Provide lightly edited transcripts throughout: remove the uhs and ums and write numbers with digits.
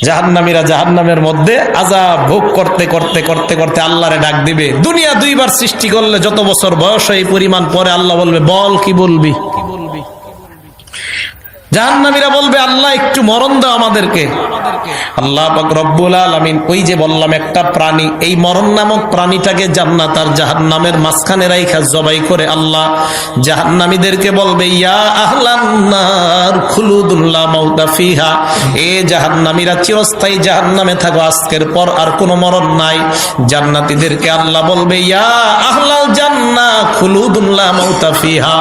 জাহান্নামীরা জাহান্নামের মধ্যে আযাব ভোগ করতে করতে করতে করতে আল্লাহরে ডাক দিবে। দুনিয়া দুইবার সৃষ্টি করলে যত বছর বয়স হয় এই পরিমাণ, পরে আল্লাহ বলবে বল কি বলবি। জাহান্নামীরা বলবে আল্লাহ একটু মরণ দাও আমাদেরকে। আল্লাহ পাক রব্বুল আলামিন ওই যে বললাম একটা প্রাণী, এই মরণ নামক প্রাণীটাকে জান্নাত আর জাহান্নামের মাঝখানে রাইখা জবাই করে আল্লাহ জাহান্নামীদেরকে বলবে ইয়া আহলান নার খুলুদুন লা মাউতা ফিহা, এ জাহান্নামীরা চিরস্থায়ী জাহান্নামে থাকো, আজকের পর আর কোনো মরণ নাই। জান্নাতীদেরকে আল্লাহ বলবে ইয়া আহলাল জান্নাহ খুলুদুন লা মাউতা ফিহা,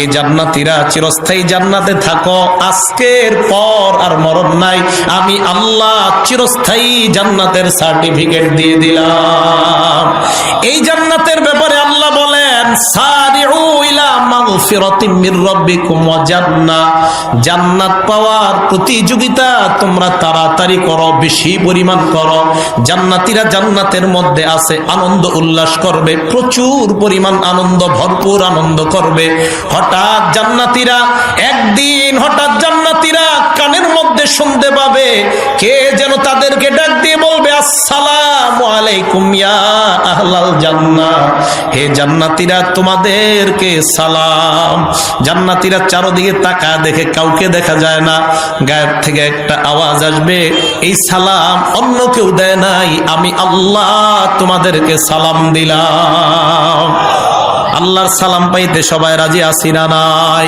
এ জান্নাতীরা চিরস্থায়ী জান্নাতে থাকো, আজকের পর আর মরণ নাই। আমি আল্লাহ চিরস্থায়ী জান্নাতের সার্টিফিকেট দিয়ে দিলাম। এই জান্নাতের ব্যাপারে আল্লাহ বলেন সারিউ ইলা মাগফিরাতিম মির রাব্বিকুম ওয়া জান্নাহ, জান্নাত পাওয়ার প্রতিযোগিতা তোমরা তাড়াতাড়ি করো, বেশি পরিমাণ করো। জান্নাতীরা জান্নাতের মধ্যে আছে, আনন্দ উল্লাস করবে, প্রচুর পরিমাণ আনন্দ, ভরপুর আনন্দ করবে। হঠাৎ জান্নাতীরা একদিন হঠাৎ জান্নাতীরা কানের মধ্যে শুনতে পাবে কে যেন তাদেরকে ডাক দিয়ে বলবে আসসালামু আলাইকুম ইয়া আহলাল জান্নাহ, হে জান্নাতীরা তোমাদেরকে সালাম। জান্নাতীরা চারদিকে তাকায় দেখে কাউকে দেখা যায় না, গায়েব থেকে একটা আওয়াজ আসবে, এই সালাম অন্য কেউ দেয় নাই, আমি আল্লাহ তোমাদেরকে সালাম দিলাম। আল্লাহর সালাম পাইতে সবাই রাজি আছি না নাই?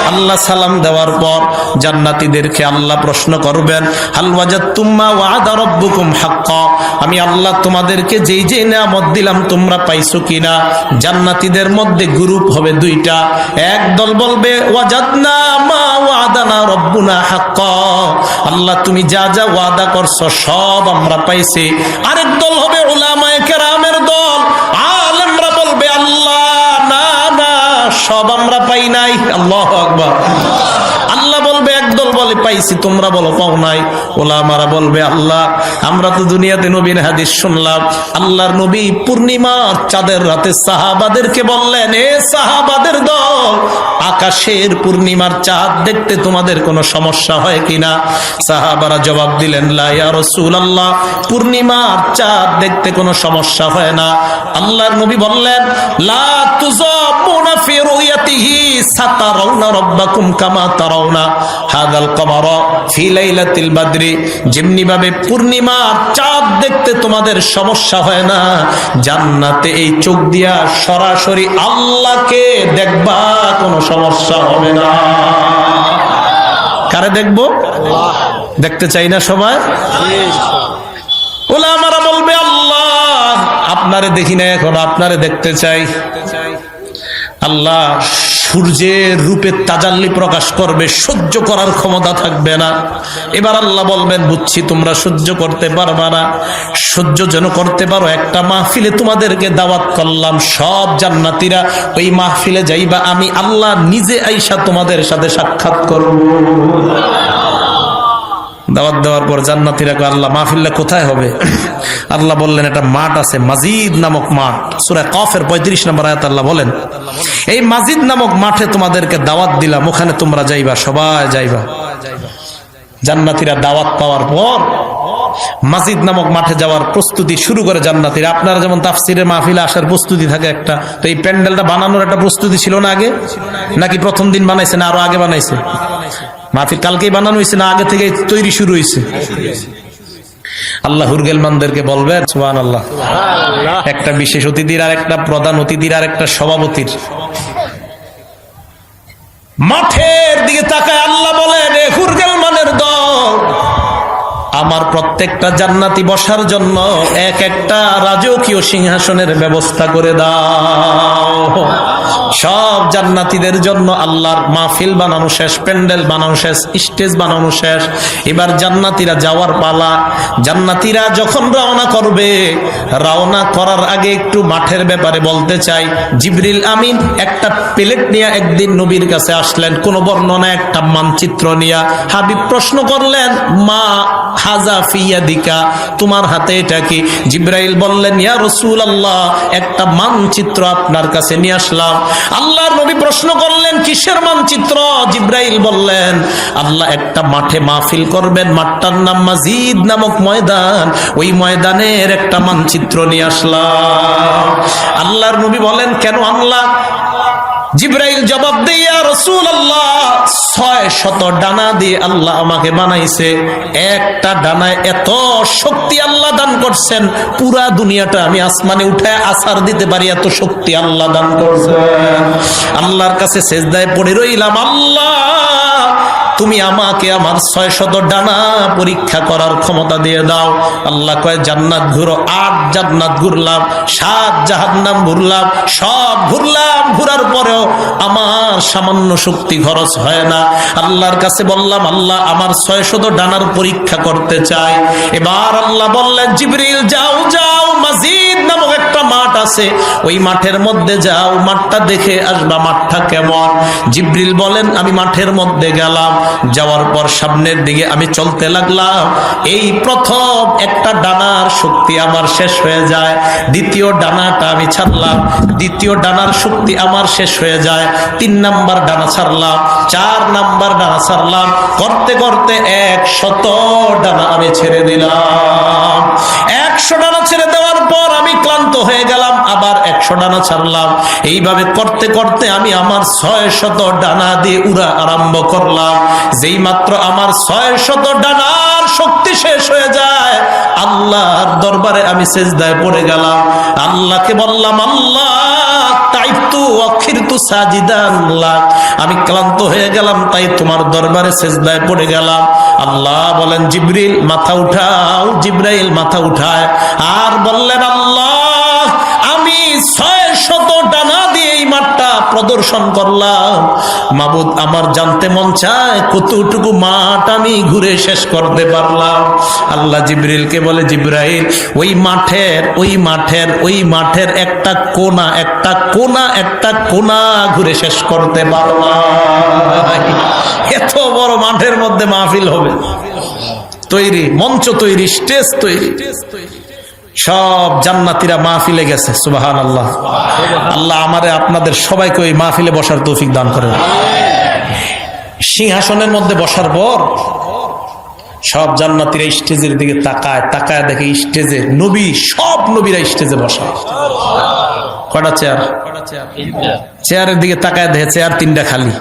আল্লাহ সালাম দেওয়ার পর জান্নাতীদেরকে আল্লাহ প্রশ্ন করবেন হাল ওয়াজাদতুম মা ওয়া'আদা রাব্বুকুম হাক্কা, আমি আল্লাহ তোমাদেরকে যেই যেই নিয়ামত দিলাম তোমরা পাইছো কিনা। জান্নাতীদের মধ্যে গ্রুপ হবে দুইটা, এক দল বলবে ওয়াজাদনা মা ওয়া'আদানা রাব্বুনা হাক্কা, আল্লাহ তুমি যা যা ওয়াদা করছো সব আমরা পাইছি। আরেক দল হবে উলামায়ে কেরামের দল, আলেমরা বলবে আল্লাহ সব আমরা পাই নাই। আল্লাহু আকবার। আল্লাহ বলবে একদল বলে পাইছি, তোমরা বলো পাও নাই। ওলামারা বলবে আল্লাহ আমরা তো দুনিয়াতে নবীর হাদিস শুনলাম, আল্লাহর নবী পূর্ণিমার চাঁদের রাতে সাহাবাদেরকে বললেন এ সাহাবাদের দল, আকাশের পূর্ণিমার চাঁদ দেখতে তোমাদের কোনো সমস্যা হয় কিনা। সাহাবারা জবাব দিলেন লা ইয়া রাসূলুল্লাহ, পূর্ণিমার চাঁদ দেখতে কোনো সমস্যা হয় না। আল্লাহর নবী বললেন লা তুযামুনা ফি রুয়াতিহি সাতারাউনা রাব্বাকুম কামা তারাউনা হাযাল কমারা ফি লাইলাতিল বদরি, যেমনি ভাবে পূর্ণিমার চাঁদ দেখতে তোমাদের সমস্যা হয় না, জান্নাতে এই চোখ দিয়া সরাসরি আল্লাহকে দেখবা কোনো সমস্যা হবে না। কারে দেখবো? আল্লাহ। দেখতে চাই না সবাই? উলামারা বলবে আল্লাহ আপনারে দেখি না, এখন আপনারে দেখতে চাই। আল্লাহ সূর্যের রূপে তাজাল্লি প্রকাশ করবে, সহ্য করার ক্ষমতা থাকবে না। এবার আল্লাহ বলবেন বুঝছি তোমরা সহ্য করতে পারবা না, সহ্য যেন করতে পারো একটা মাহফিলে তোমাদেরকে দাওয়াত করলাম, সব জান্নাতীরা ওই মাহফিলে যাইবা, আমি আল্লাহ নিজে আইসা তোমাদের সাথে সাক্ষাৎ করব। দাওয়াত দেওয়ার পর জান্নাতীরা কয় আল্লাহ মাহফিলটা কোথায় হবে? আল্লাহ বললেন একটা মাঠ আছে, মাজিদ নামক মাঠ, সূরা কাফের 35 নম্বর আয়াত আল্লাহ বলেন এই মাজিদ নামক মাঠে তোমাদেরকে দাওয়াত দিলাম, ওখানে তোমরা যাইবা, সবাই যাইবা। জান্নাতীরা দাওয়াত পাওয়ার পর মাজিদ নামক মাঠে যাওয়ার প্রস্তুতি শুরু করে জান্নাতীরা। আপনারা যেমন তাফসিরের মাহফিলে আসার প্রস্তুতি থাকে একটা, তো এই প্যান্ডেলটা বানানোর একটা প্রস্তুতি ছিল না আগে? নাকি প্রথম দিন বানাইছে না আরো আগে বানাইছে? মাহফিল কালকেই বানানো হয়েছে না আগে থেকে তৈরি শুরু হয়েছে? আল্লাহ হুরগেলমানদেরকে বলবেন সুবহানাল্লাহ, একটা বিশেষ অতিথির আর একটা প্রধান অতিথির আর একটা সভাপতির মাঠের দিকে তাকায় আল্লাহ বলেন এ হুরগেলমানের দল, আমার প্রত্যেকটা জান্নাতি বসার জন্য এক একটা রাজকীয় সিংহাসনের ব্যবস্থা করে দাও। সব জান্নাতীদের জন্য আল্লাহর মাহফিল বানানো শেষ, প্যান্ডেল বানানো শেষ, স্টেজ বানানো শেষ। এবার জান্নাতীরা যাওয়ার পালা। জান্নাতীরা যখন রওনা করবে, রওনা করার আগে একটু মাঠের ব্যাপারে বলতে চাই। জিবরিল আমিন একটা প্লেট নিয়ে একদিন নবীর কাছে আসলেন, কোন বর্ণনা একটা মানচিত্র নিয়ে। হাবিব প্রশ্ন করলেন মা হাযা ফি ইয়াদিকা, তোমার হাতে এটা কি? জিবরাইল বললেন, ইয়া রাসূলুল্লাহ, একটা মানচিত্র আপনার কাছে নিয়ে আসলাম। আল্লাহর নবী প্রশ্ন করলেন, কিসের মানচিত্র? জিবরাইল বললেন, আল্লাহ একটা মাঠে মাহফিল করবেন, মাঠটার নাম মাজিদ নামক ময়দান, ওই ময়দানের একটা মানচিত্র নিয়ে আসলাম। আল্লাহর নবী বলেন, কেন আনলা? জিবরাইল জবাব দেয়, ইয়া রাসূলুল্লাহ, 600 ডানা দিয়ে আল্লাহ আমাকে বানাইছে। একটা ডানায় এত শক্তি আল্লাহ দান করছেন, পুরা দুনিয়াটা আমি আসমানে উঠায় আছার দিতে পারি, এত শক্তি আল্লাহ দান করছেন। আল্লাহর কাছে সিজদায় পড়ে রইলাম, আল্লাহ তুমি আমাকে আমার 600 ডানা পরীক্ষা করার ক্ষমতা দিয়ে দাও। আল্লাহ কয়, জান্নাত ঘুরো। 8 জান্নাত ঘুরলাম, 7 জাহান্নাম ঘুরলাম, সব ঘুরলাম, ঘুরার পরেও আমার সামান্য শক্তি খরচ হয় না। আল্লাহর কাছে বললাম, আল্লাহ আমার 600 ডানার পরীক্ষা করতে চাই। এবার আল্লাহ বললেন, জিবরিল যাও যাও, মাজিদ নামক একটা মাঠ আছে, ওই মাঠের মধ্যে যাও, মাঠটা দেখে আসবা মাঠটা কেমন। জিবরিল বলেন, আমি মাঠের মধ্যে গেলাম, যাওয়ার পর সামনের দিকে আমি চলতে লাগলাম। এই প্রথম একটা ডানার শক্তি আমার শেষ হয়ে যায়, দ্বিতীয় ডানাটা আমি ছাড়লাম, দ্বিতীয় ডানার শক্তি আমার শেষ হয়ে যায়, 3 নাম্বার ডানা ছাড়লাম, 4 নাম্বার ডানা ছাড়লাম, করতে করতে 100 ডানা আমি ছেড়ে দিলাম। 100 ডানা ছেড়ে দেওয়ার পর আমি ক্লান্ত হয়ে গেলাম, আবার 100 ডানা ছাড়লাম। এইভাবে করতে করতে আমি আমার 600 ডানা দিয়ে উড়া আরম্ভ করলাম। যেই মাত্র আমার 600 ডানার শক্তি শেষ হয়ে যায়, আল্লাহর দরবারে আমি সিজদায় পড়ে গেলাম। আল্লাহকে বললাম, আল্লাহ তাইতু আখিরতু সাজিদান লাক, আমি ক্লান্ত হয়ে গেলাম, তাই তোমার দরবারে সিজদায় পড়ে গেলাম। আল্লাহ বলেন, জিবরিল মাথা উঠাও। জিবরাইল মাথা উঠায় আর বললেন, আল্লাহ আমি 600 ডানা দিয়ে এই মাঠটা প্রদর্শন করলাম। মাবুদ, আমার জানতে মন চায় কতটুকু মাঠ আমি ঘুরে শেষ করতে পারলাম। আল্লাহ জিবরিলকে বলে, জিবরাইল ওই মাঠের একটা কোনা ঘুরে শেষ করতে পারলাম। এত বড় মাঠের মধ্যে মাহফিল হবে, তৈরি মঞ্চ তৈরি, স্টেজ তৈরি, সব জান্নাতীরা মাহফিলে গেছে। সুবহানাল্লাহ। আল্লাহ আমারে আপনাদের সবাইকে ওই মাহফিলে বসার তৌফিক দান করেন। সিংহাসনের মধ্যে বসার পর সব জান্নাতীরা স্টেজের দিকে তাকায়, তাকায় দেখে স্টেজে নবী, সব নবীরা স্টেজে বসা। কয়টা চেয়ার? চেয়ারের দিকে তাকায় দেখে চেয়ার 3টা খালি।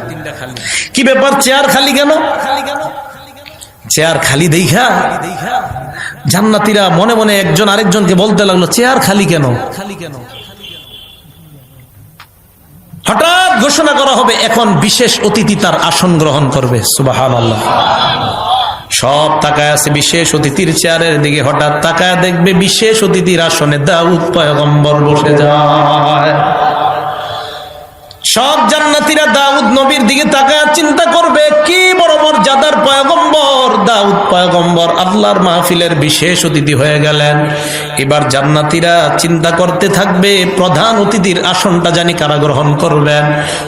কি ব্যাপার, চেয়ার খালি কেন? চেয়ার খালি দেখা জান্নাতীরা মনে মনে একজন আরেকজনকে বলতে লাগলো, চেয়ার খালি কেন? হঠাৎ ঘোষণা করা হবে, এখন বিশেষ অতিথি তার আসন গ্রহণ করবে। সুবহানাল্লাহ। সব তাকায় আছে বিশেষ অতিথির চেয়ারের দিকে, হঠাৎ তাকায় দেখবে বিশেষ অতিথির আসনে দাউদ পয়গম্বর বসে যায়। সব জান্নাতীরা দাউদ নবীর দিকে তাকায় চিন্তা করবে, কি বড় মর্যাদার পয়গম্বর, দাউদ পয়গম্বর আল্লাহর মাহফিলের বিশেষ অতিথি হয়ে গেলেন। এবার জান্নাতীরা চিন্তা করতে থাকবে, প্রধান অতিথির আসনটা জানি কারা গ্রহণ করবেন।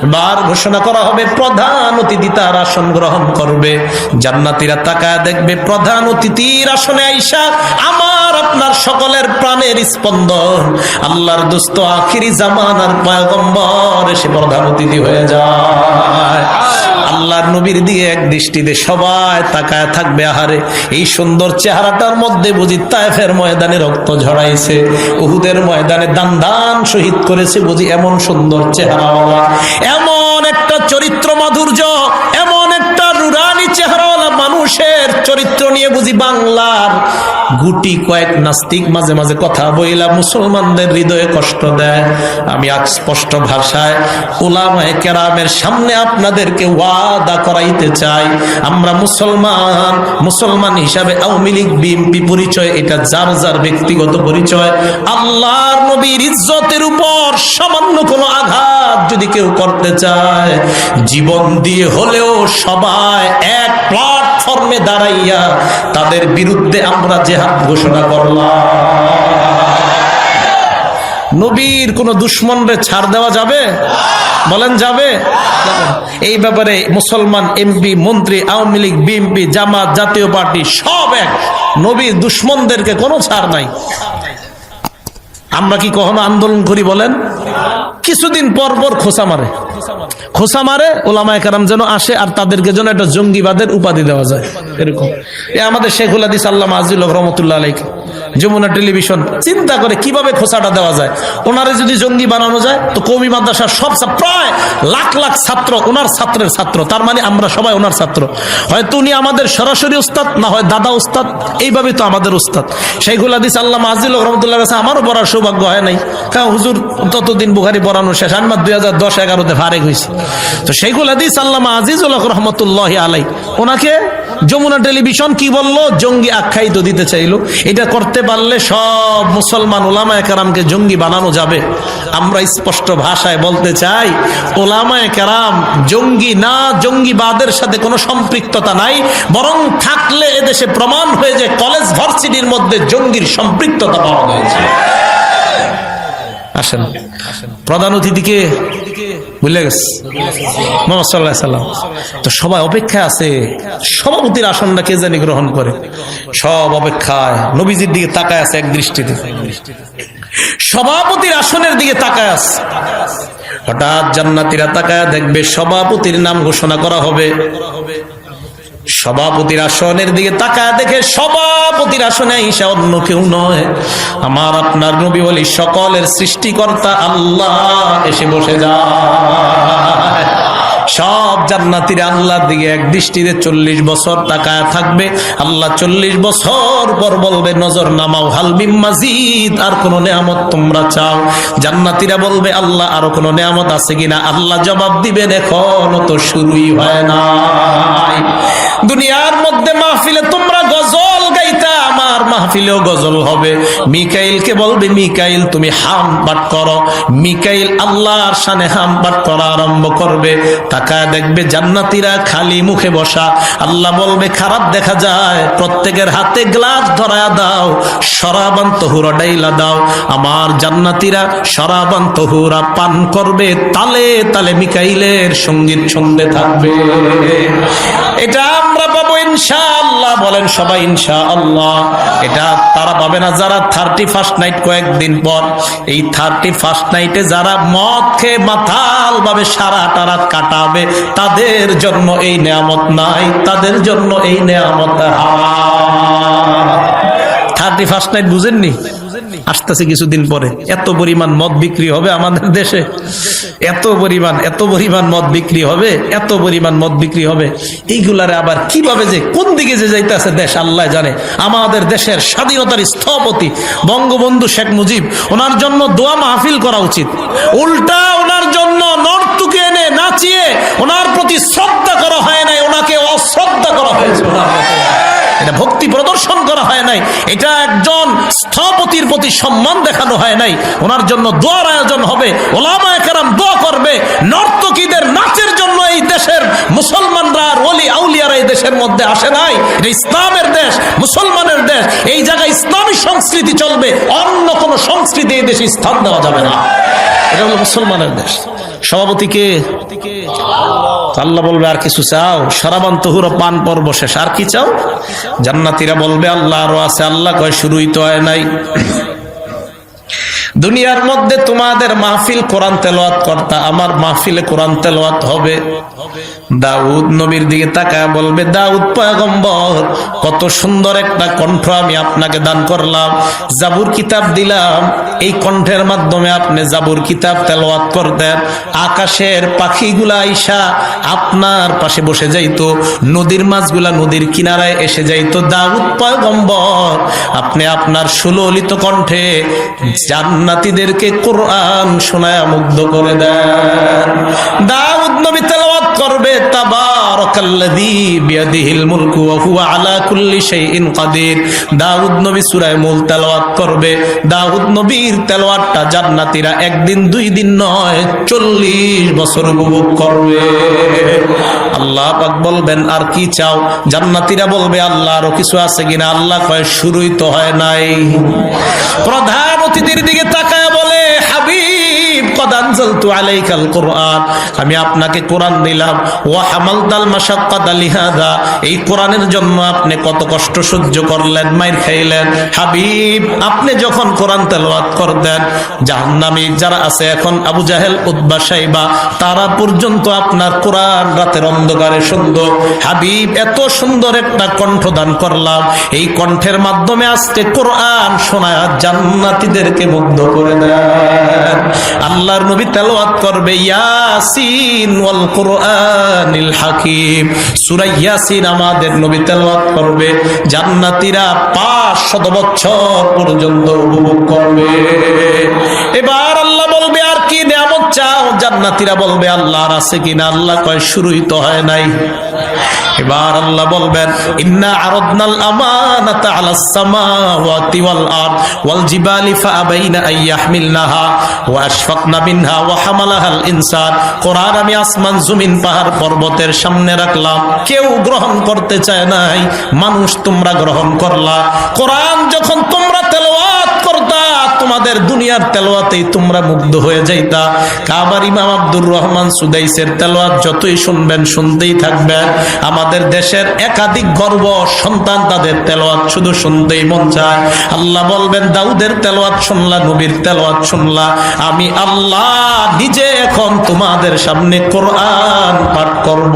এবার ঘোষণা করা হবে, প্রধান অতিথি তার আসন গ্রহণ করবে। জান্নাতীরা তাকায় দেখবে প্রধান অতিথির আসনে আইসা আমার আপনার সকলের প্রাণের স্পন্দন, আল্লাহর দোস্ত আখিরি জামানার পয়গম্বর এসে প্রধান অতিথি হয়ে যায়। আল্লাহর নবীর দিকে এক দৃষ্টিতে সবাই তাকায় থাকবে, আহারে এই সুন্দর চেহারাটার মধ্যে বুঝি তায়েফের ময়দানে রক্ত ঝরাইছে, উহুদের ময়দানে দান দান শহীদ করেছে, বুঝি এমন সুন্দর চেহারাওয়ালা, এমন একটা চরিত্র মাধুর্য, এমন একটা নুরানি চেহারাওয়ালা মানুষের চরিত্র নিয়ে বুঝি বাংলার গুটি কয়েক নাস্তিক মাঝে মাঝে কথা বইলা মুসলমানদের হৃদয়ে কষ্ট দেয়। আমি আজ স্পষ্ট ভাষায় উলামায়ে কেরামের সামনে আপনাদেরকে ওয়াদা করাইতে চাই, আমরা মুসলমান হিসাবে আওয়ামী লীগ বিএনপি পরিচয় এটা যার যার ব্যক্তিগত পরিচয়। আল্লাহর নবীর ইজ্জতের উপর সামান্য কোনো আঘাত যদি কেউ করতে চায়, জীবন দিয়ে হলেও সবাই এক প্ল্যাটফর্মে দাঁড়াইয়া তাদের বিরুদ্ধে আমরা জিহাদ ঘোষণা করলাম। নবীর কোন দুশ্মনরে ছাড় দেওয়া যাবে? বলেন যাবে? এই ব্যাপারে মুসলমান এমপি, মন্ত্রী, আওয়ামী লীগ, বিএনপি, জামাত, জাতীয় পার্টি সব এক। নবীর দুশমনদেরকে কোনো ছাড় নাই। আমরা কি কখনো আন্দোলন করি বলেন? কিছুদিন পর পর খোঁচা মারে ওলামায়ে কেরাম যেন আসে আর তাদেরকে যেন একটা জঙ্গিবাদের উপাধি দেওয়া যায়, এরকম। আমাদের শেখুল হাদিস আল্লামা আজিজুল হক রহমতুল্লাহ আলাইহি যমুনা টেলিভিশন চিন্তা করে কিভাবে খোঁচাটা দেওয়া যায়। ওনারে যদি জঙ্গি বানানো যায় তো কওমি মাদ্রাসার সব প্রায় লাখ লাখ ছাত্র ওনার ছাত্রের ছাত্র, তার মানে আমরা সবাই ওনার ছাত্র। হয়তো উনি আমাদের সরাসরি উস্তাদ, না হয় দাদা উস্তাদ, এইভাবে তো আমাদের উস্তাদ। শেখুল হাদিস আল্লামা আজিজুল হক রহমতুল্লাহ কাছে আমারও পড়ার সৌভাগ্য হয় নাই, কারণ হুজুর ততদিন বুখারী পড়ানো শেষ, আমি 2010-11 ফারেক হয়েছি। তো শেখুল হাদিস আল্লামা আজিজুল হক রহমতুল্লাহ আলাইহি ওনাকে যমুনা টেলিভিশন কি বললো? জঙ্গি আখ্যায়িত দিতে চাইলো। এটা করতে পারলে সব মুসলমান ওলামায়ে কেরামকে জঙ্গি বানানো যাবে। আমরা স্পষ্ট ভাষায় বলতে চাই, ওলামায়ে কেরাম জঙ্গি না, জঙ্গিবাদের সাথে কোনো সম্পৃক্ততা নাই, বরং থাকলে এদেশে প্রমাণ হয়ে যায় কলেজ ভার্সিটির মধ্যে জঙ্গির সম্পৃক্ততা পাওয়া গেছে। আসেন, প্রধান অতিথিকে ভুলে গেছে মুহাম্মদ সাল্লাল্লাহু আলাইহি সাল্লাম। তো সবাই অপেক্ষায় আছে সভাপতির আসনটা কে জানি গ্রহণ করে, সব অপেক্ষায় নবীজির দিকে তাকায় আছে এক দৃষ্টিতে, সভাপতির আসনের দিকে তাকায় আছে। হঠাৎ জান্নাতীরা তাকায় দেখবে সভাপতির নাম ঘোষণা করা হবে। সভাপতির আসনের দিকে তাকায় দেখে সভাপতির আসনে ঈশা অন্য কেউ নয়, আমার আপনার নবী বলি সকলের সৃষ্টিকর্তা আল্লাহ এসে বসে যায়। সব জান্নাতীরা আল্লাহর দিকে এক দৃষ্টিতে 40 বছর তাকায় থাকবে। আল্লাহ 40 বছর পর বলবে নজর নামাও, হাল মিন মাজিদ, আর কোন নেয়ামত তোমরা চাও? জান্নাতীরা বলবে আল্লাহ আরো কোন নেয়ামত আছে কিনা? আল্লাহ জবাব দিবেন এখনো তো শুরুই হয় নাই। দুনিয়ার মধ্যে মাহফিলে তোমরা গজল গাইতা, আমার মাহফিলেও গজল হবে। মিকাইলকে বলবে মিকাইল তুমি হাম পাঠ করো। মিকাইল আল্লাহর শানে হাম পাঠ করা আরম্ভ করবে। তাকায় দেখবে জান্নাতীরা খালি মুখে বসা। আল্লাহ বলবে খারাপ দেখা যায়, প্রত্যেকের হাতে গ্লাস ধরায়া দাও, শরাবান তহুরা ডাইলা দাও। আমার জান্নাতীরা শরাবান তহুরা পান করবে, তালে তালে মিকাইলের সঙ্গীত শুনতে থাকবে। এটা আমরা পাবো ইনশাআল্লাহ। বলেন সবাই ইনশাআল্লাহ। এটা তারা পাবে না যারা 31st নাইট কয়েকদিন পর। এই 31st নাইটে যারা মদ খেয়ে মাতাল ভাবে সারাটা রাত কাটাবে, তাদের জন্য এই নেয়ামত নাই, তাদের জন্য এই নেয়ামত হারাম। 31st নাইট বুঝেননি? আসতেছে কিছুদিন পরে। এত পরিমাণ মদ বিক্রি হবে আমাদের দেশে, এত পরিমাণ মদ বিক্রি হবে, এত পরিমাণ মদ বিক্রি হবে। এইগুলারে আবার কিভাবে যে কোন দিকে যে যাইতেছে দেশ আল্লাহ জানে। আমাদের দেশের স্বাধীনতার স্থপতি বঙ্গবন্ধু শেখ মুজিব, ওনার জন্য দোয়া মাহফিল করা উচিত। উল্টা ওনার জন্য নর্তকী এনে নাচিয়ে ওনার প্রতি শ্রদ্ধা করা হয় নাই, ওনাকে অশ্রদ্ধা করা হয়েছে। এটা ভক্তি প্রদর্শন করা হয় নাই, এটা একজন স্থপতির প্রতি সম্মান দেখানো হয় নাই। ওনার জন্য দোয়ার আয়োজন হবে, ওলামায়ে কেরাম দোয়া করবে। নর্তকীদের নাচের জন্য এই দেশের মুসলমানরা আর ওলি আউলিয়ারা এই দেশের মধ্যে আসে নাই। এটা ইসলামের দেশ, মুসলমানের দেশ। এই জায়গায় ইসলামী সংস্কৃতি চলবে, অন্য কোন সংস্কৃতি এই দেশে স্থান দেওয়া যাবে না। এটা হলো মুসলমানের দেশ। সভাপতিকে আল্লাহ বলবে আর কিছু চাও? শরাবান তহুর পান পর্ব শেষ, আর কি চাও? জান্নাতীরা বলবে আল্লাহ আরো আছে। আল্লাহ কয় শুরুই তো হয় নাই। দুনিয়ার মধ্যে তোমাদের মাহফিল কোরআন তেলাওয়াত করতা, আমার মাহফিলে কোরআন তেলাওয়াত হবে। দাউদ নবীর দিকে তাকায় বলবে দাউদ পয়গম্বর, কত সুন্দর একটা কণ্ঠ আমি আপনাকে দান করলাম, জাবুর কিতাব দিলাম, এই কণ্ঠের মাধ্যমে আপনি জাবুর কিতাব তেলাওয়াত করতেন। আকাশের পাখিগুলা আইসা আপনার পাশে বসে যাইতো, নদীর মাছগুলা নদীর কিনারায় এসে যাইতো। দাউদ পয়গম্বর, আপনি আপনার সুললিত কণ্ঠে জান্নাতীদেরকে কোরআন শোনায়া মুগ্ধ করে দেন। দাউদ নবী তেলাওয়াত করবে তাবারাকাল্লাযী বিয়াদিহিল মুলকু ওয়া হুয়া আলা কুল্লি শাইইন কাদির। দাউদ নবী সূরা মুলক তেলাওয়াত করবে। দাউদ নবীর তেলাওয়াতটা জান্নাতীরা একদিন দুই দিন নয় 40 বছর উপভোগ করবে। আল্লাহ পাক বলবেন আর কি চাও? জান্নাতীরা বলবে আল্লাহ আরো কিছু আছে কিনা? আল্লাহ কয় শুরুই তো হয় নাই। প্রধান অতিথির দিকে তাকায় বলে হাবিব কত লাকাদ আনজালতু আলাইকাল কুরআন, আমি আপনাকে কোরআন দিলাম। ওয়া হামালতাল মাশাক্কাতা লিহাযা, এই কোরআনের জন্য আপনি কত কষ্ট সহ্য করলেন, মাইর খাইলেন। হাবিব, আপনি যখন কোরআন তেলাওয়াত করতেন, জাহান্নামী যারা আছে এখন, আবু জাহেল, উতবা, শাইবা, তারা পর্যন্ত আপনার কোরআন রাতের অন্ধকারে শুনতো। হাবিব, এত সুন্দর একটা কণ্ঠ দান করলাম, এই কণ্ঠের মাধ্যমে আজকে কোরআন শোনায় জান্নাতীদেরকে মুগ্ধ করে দেন। আল্লাহর নবী তেলাওয়াত করবে ইয়াসিন ওয়াল কুরআনিল হাকিম, সূরা ইয়াসিন আমাদের নবী তেলাওয়াত করবে, জান্নাতীরা 500 বছর পর্যন্ত উপভোগ করবে। এবার আল্লাহ বলবে, আর কি নিয়ামত চাও? জান্নাতীরা বলবে, আল্লাহর আছে কিনা? আল্লাহ কয়, শুরুই তো হয় নাই। এবার আল্লাহ বলবেন, ইন্না আরাদনাল আমানাতা আলাস সামাওয়াতি ওয়াল আরদ ওয়াল জিবালি ফাআবাইনা আইয়াহমিলনাহা ওয়া আশফাকনা মিনহা ওয়া হামালাহাল ইনসান। কোরআন আমি আসমান, জমিন, পাহাড়, পর্বতের সামনে রাখলাম, কেউ গ্রহণ করতে চায় নাই, মানুষ তোমরা গ্রহণ করলা। কোরআন যখন তোমরা তেলাওয়াত করতা, তোমাদের দুনিয়ার তেলাওয়াতেই তোমরা মুগ্ধ হয়ে যাইতা। কাবার ইমাম আব্দুর রহমান সুদাইসের তেলাওয়াত যতই শুনবেন, শুনতেই থাকবেন। আমাদের দেশের একাধিক গর্ব সন্তান, তাদের তেলাওয়াত শুধু শুনতেই মন চায়। আল্লাহ বলবেন, দাউদের তেলাওয়াত শুনলা, নবীর তেলাওয়াত শুনলা, আমি আল্লাহ নিজে এখন তোমাদের সামনে কোরআন পাঠ করব।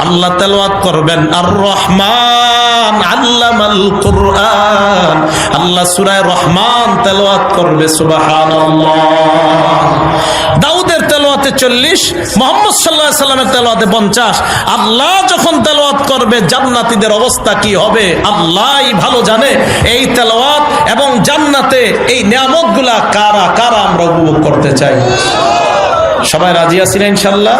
আল্লাহ তেলাওয়াত করবেন, আর রহমান আল্লামাল কুরআন, আল্লাহ সূরা রহমান তেলাওয়াত করবে, সুবহানাল্লাহ। দাউদের তেলাওয়াতে 40, মুহাম্মদ সাল্লাল্লাহু আলাইহি সাল্লামের তেলাওয়াতে 50। আল্লাহ যখন তেলাওয়াত করবে, জান্নাতীদের অবস্থা কি হবে আল্লাহই ভালো জানে। এই তেলাওয়াত এবং জান্নাতে এই নিয়ামতগুলা কারা কারা আমরা উপভোগ করতে চাই? সবাই রাজি আছি না ইনশাআল্লাহ?